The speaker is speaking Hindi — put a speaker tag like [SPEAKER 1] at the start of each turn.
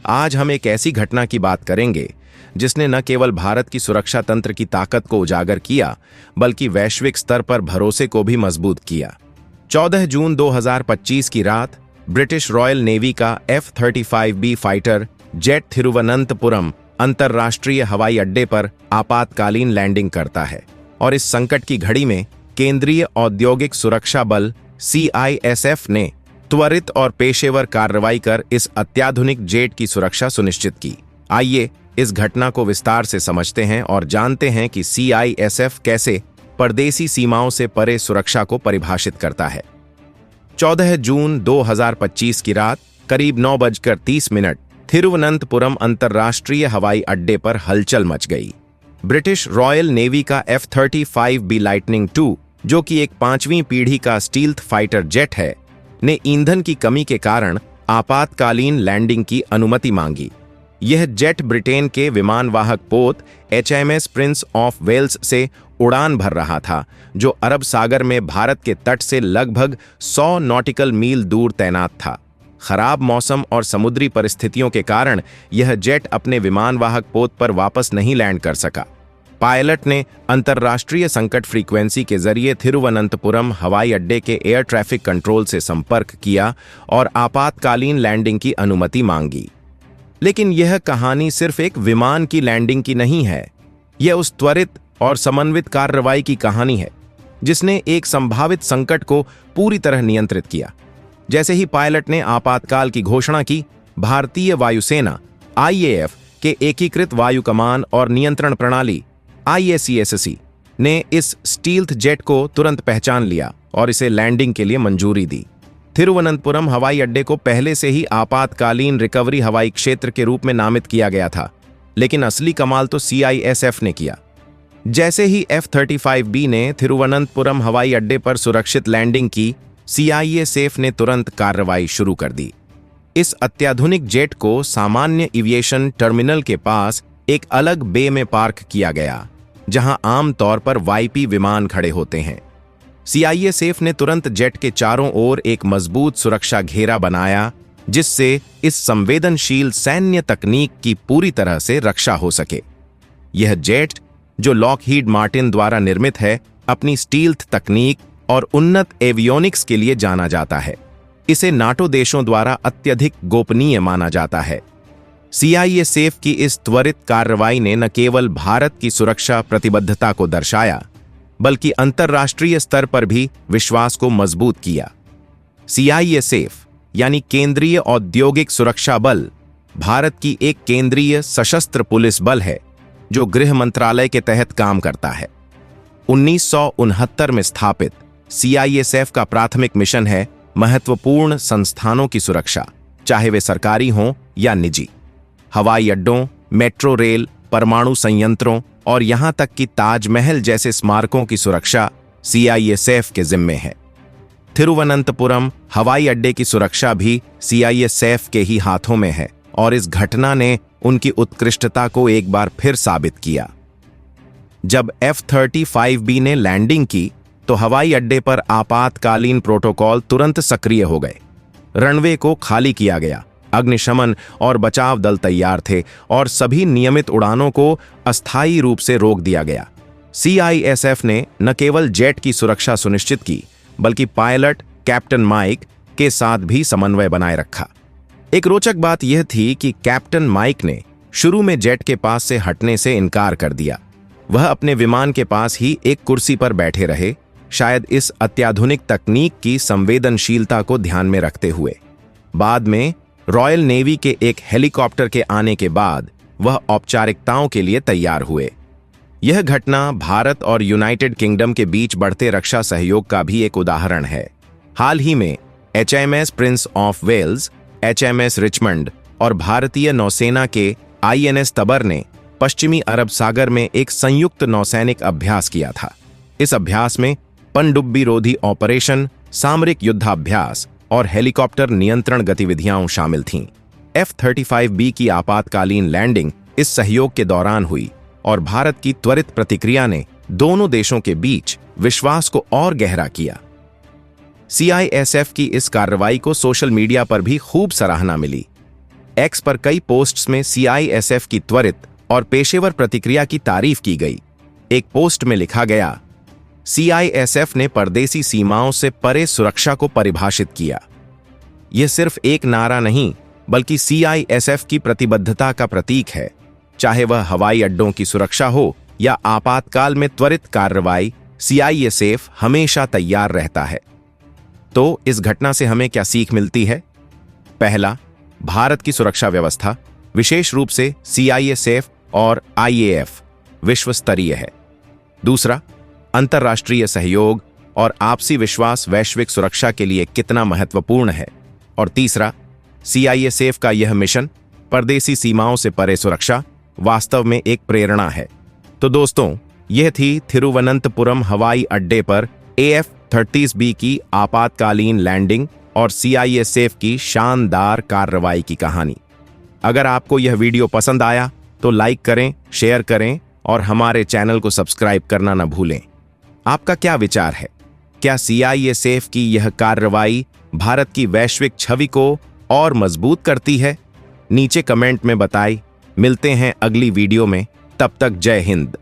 [SPEAKER 1] आज हम एक ऐसी घटना की बात करेंगे जिसने न केवल भारत की सुरक्षा तंत्र की ताकत को उजागर किया, बल्कि वैश्विक स्तर पर भरोसे को भी मजबूत किया। 14 जून 2025 की रात ब्रिटिश रॉयल नेवी का F-35B फाइटर जेट थिरुवनंतपुरम अंतर्राष्ट्रीय हवाई अड्डे पर आपातकालीन लैंडिंग करता है और इस संकट की घड़ी में केंद्रीय औद्योगिक सुरक्षा बल CISF ने त्वरित और पेशेवर कार्रवाई कर इस अत्याधुनिक जेट की सुरक्षा सुनिश्चित की। आइए इस घटना को विस्तार से समझते हैं और जानते हैं कि CISF कैसे परदेसी सीमाओं से परे सुरक्षा को परिभाषित करता है। 14 जून 2025 की रात करीब 9:30 थिरुवनंतपुरम अंतर्राष्ट्रीय हवाई अड्डे पर हलचल मच गई। ब्रिटिश रॉयल नेवी का F-35B लाइटनिंग II, जो कि एक 5वीं पीढ़ी का स्टील्थ फाइटर जेट है, ने ईंधन की कमी के कारण आपातकालीन लैंडिंग की अनुमति मांगी। यह जेट ब्रिटेन के विमानवाहक पोत HMS प्रिंस ऑफ वेल्स से उड़ान भर रहा था, जो अरब सागर में भारत के तट से लगभग 100 नॉटिकल मील दूर तैनात था। खराब मौसम और समुद्री परिस्थितियों के कारण यह जेट अपने विमानवाहक पोत पर वापस नहीं लैंड कर सका। पायलट ने अंतर्राष्ट्रीय संकट फ्रीक्वेंसी के जरिए थिरुवनंतपुरम हवाई अड्डे के एयर ट्रैफिक कंट्रोल से संपर्क किया और आपातकालीन लैंडिंग की अनुमति मांगी। लेकिन यह कहानी सिर्फ एक विमान की लैंडिंग की नहीं है। यह उस त्वरित और समन्वित कार्रवाई की कहानी है जिसने एक संभावित संकट को पूरी तरह नियंत्रित किया। जैसे ही पायलट ने आपातकाल की घोषणा की, भारतीय वायुसेना IAF के एकीकृत वायु कमान और नियंत्रण प्रणाली IACSC ने इस स्टील्थ जेट को तुरंत पहचान लिया और इसे लैंडिंग के लिए मंजूरी दी। थिरुवनंतपुरम हवाई अड्डे को पहले से ही आपातकालीन रिकवरी हवाई क्षेत्र के रूप में नामित किया गया था, लेकिन असली कमाल तो CISF ने किया। जैसे ही F-35B ने थिरुवनंतपुरम हवाई अड्डे पर सुरक्षित लैंडिंग की, CISF ने तुरंत कार्रवाई शुरू कर दी। इस अत्याधुनिक जेट को सामान्य एविएशन टर्मिनल के पास एक अलग बे में पार्क किया गया, जहां आम तौर पर YP विमान खड़े होते हैं। CISF ने तुरंत जेट के चारों ओर एक मजबूत सुरक्षा घेरा बनाया, जिससे इस संवेदनशील सैन्य तकनीक की पूरी तरह से रक्षा हो सके। यह जेट, जो लॉकहीड मार्टिन द्वारा निर्मित है, अपनी स्टील्थ तकनीक और उन्नत एवियोनिक्स के लिए जाना जाता है। इसे नाटो देशों द्वारा अत्यधिक गोपनीय माना जाता है। CISF की इस त्वरित कार्रवाई ने न केवल भारत की सुरक्षा प्रतिबद्धता को दर्शाया, बल्कि अंतर्राष्ट्रीय स्तर पर भी विश्वास को मजबूत किया। CISF यानी केंद्रीय औद्योगिक सुरक्षा बल भारत की एक केंद्रीय सशस्त्र पुलिस बल है, जो गृह मंत्रालय के तहत काम करता है। 1969 में स्थापित CISF का प्राथमिक मिशन है महत्वपूर्ण संस्थानों की सुरक्षा, चाहे वे सरकारी हों या निजी। हवाई अड्डों, मेट्रो रेल, परमाणु संयंत्रों और यहां तक कि ताजमहल जैसे स्मारकों की सुरक्षा CISF के जिम्मे है। थिरुवनंतपुरम हवाई अड्डे की सुरक्षा भी CISF के ही हाथों में है और इस घटना ने उनकी उत्कृष्टता को एक बार फिर साबित किया। जब F-35B ने लैंडिंग की, तो हवाई अड्डे पर आपातकालीन प्रोटोकॉल तुरंत सक्रिय हो गए। रनवे को खाली किया गया, अग्निशमन और बचाव दल तैयार थे और सभी नियमित उड़ानों को अस्थायी रूप से रोक दिया गया। CISF ने न केवल जेट की सुरक्षा सुनिश्चित की, बल्कि पायलट कैप्टन माइक के साथ भी समन्वय बनाए रखा। एक रोचक बात यह थी कि कैप्टन माइक ने शुरू में जेट के पास से हटने से इनकार कर दिया। वह अपने विमान के पास ही एक कुर्सी पर बैठे रहे, शायद इस अत्याधुनिक तकनीक की संवेदनशीलता को ध्यान में रखते हुए। बाद में रॉयल नेवी के एक हेलीकॉप्टर के आने के बाद वह औपचारिकताओं के लिए तैयार हुए। यह घटना भारत और यूनाइटेड किंगडम के बीच बढ़ते रक्षा सहयोग का भी एक उदाहरण है। हाल ही में HMS Prince of Wales, HMS Richmond और भारतीय नौसेना के INS तबर ने पश्चिमी अरब सागर में एक संयुक्त नौसैनिक अभ्यास किया था। इस अभ्यास में पनडुब्बी रोधी ऑपरेशन, सामरिक युद्धाभ्यास और हेलीकॉप्टर नियंत्रण गतिविधियां शामिल थीं। F-35B की आपातकालीन लैंडिंग इस सहयोग के दौरान हुई और भारत की त्वरित प्रतिक्रिया ने दोनों देशों के बीच विश्वास को और गहरा किया। CISF की इस कार्रवाई को सोशल मीडिया पर भी खूब सराहना मिली। एक्स पर कई पोस्ट्स में सीआईएसएफ की त्वरित और पेशेवर प्रतिक्रिया की तारीफ की गई। एक पोस्ट में लिखा गया, सीआईएसएफ ने परदेसी सीमाओं से परे सुरक्षा को परिभाषित किया। यह सिर्फ एक नारा नहीं, बल्कि सीआईएसएफ की प्रतिबद्धता का प्रतीक है। चाहे वह हवाई अड्डों की सुरक्षा हो या आपातकाल में त्वरित कार्रवाई, सीआईएसएफ हमेशा तैयार रहता है। तो इस घटना से हमें क्या सीख मिलती है? पहला, भारत की सुरक्षा व्यवस्था, विशेष रूप से सीआईएसएफ और आईएएफ, विश्व स्तरीय है। दूसरा, अंतर्राष्ट्रीय सहयोग और आपसी विश्वास वैश्विक सुरक्षा के लिए कितना महत्वपूर्ण है। और तीसरा, सीआईएसएफ का यह मिशन, परदेसी सीमाओं से परे सुरक्षा, वास्तव में एक प्रेरणा है। तो दोस्तों, यह थी थिरुवनंतपुरम हवाई अड्डे पर AF-30B की आपातकालीन लैंडिंग और सीआईएसएफ की शानदार कार्रवाई की कहानी। अगर आपको यह वीडियो पसंद आया तो लाइक करें, शेयर करें और हमारे चैनल को सब्सक्राइब करना न भूलें। आपका क्या विचार है? क्या सीआईएसएफ की यह कार्रवाई भारत की वैश्विक छवि को और मजबूत करती है? नीचे कमेंट में बताएं। मिलते हैं अगली वीडियो में। तब तक जय हिंद।